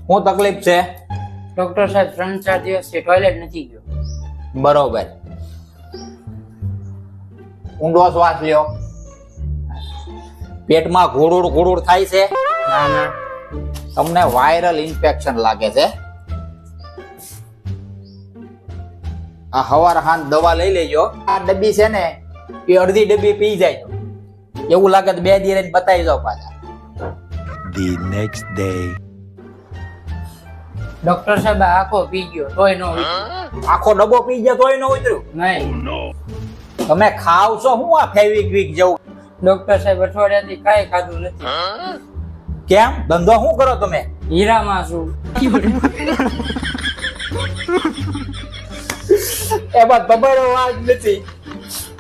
શું તકલીફ છે? ડોક્ટર સાહેબ 3-4 દિવસથી ટોયલેટ નથી ગયો. બરોબર. ઊંડો શ્વાસ લ્યો. પેટમાં ઘોડુડ ઘોડુડ થાય છે? ના ના. તમને વાયરલ ઇન્ફેક્શન લાગે છે. આ હવાર હાન દવા લઈ લેજો. આ ડબ્બી છે ને એ અડધી ડબ્બી પી જાય. એવું લાગે તો 2 દિવસ બતાવી જાવ પાછા. The next day. ડોક્ટર સાહેબ આખો પી ગયો તોય નો ઉતર્યું. આખો ડબ્બો પી ગયા તોય ન ઉતર્યું? નહીં. તમે ખાવ છો હું આ ફેવિક્વિક જેવું? ડોક્ટર સાહેબ અઠવાડિયાથી કાંઈ ખાધું નથી. કેમ? ધંધો શું કરો તમે? હીરામાં છું. એમાં તમારો વાંક નથી.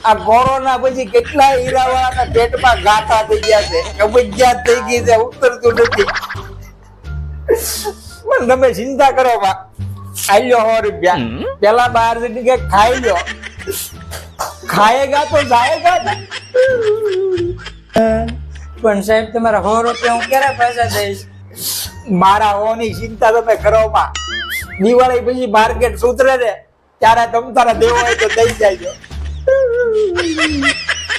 આ કોરોના પછી કેટલા હીરાવાળાના પેટમાં ગાંઠા થઈ ગયા છે, કબજિયાત થઈ ગઈ છે, ઉતરતું નથી. પણ તમે ચિંતા કરો બા. આલ્યો 100 રૂપિયા પેલા 12 જગ્યાએ ખાઈ લો. ખાએગા તો જાએગા ને. પણ સાહેબ તમારા 100 રૂપિયા હું ક્યારે પૈસા દઈશ? મારા હોની ચિંતા તમે કરો બા. દિવાળી પછી માર્કેટ સુધરે ને ત્યારે તમ તારા દેવો હોય તો દઈ જાય.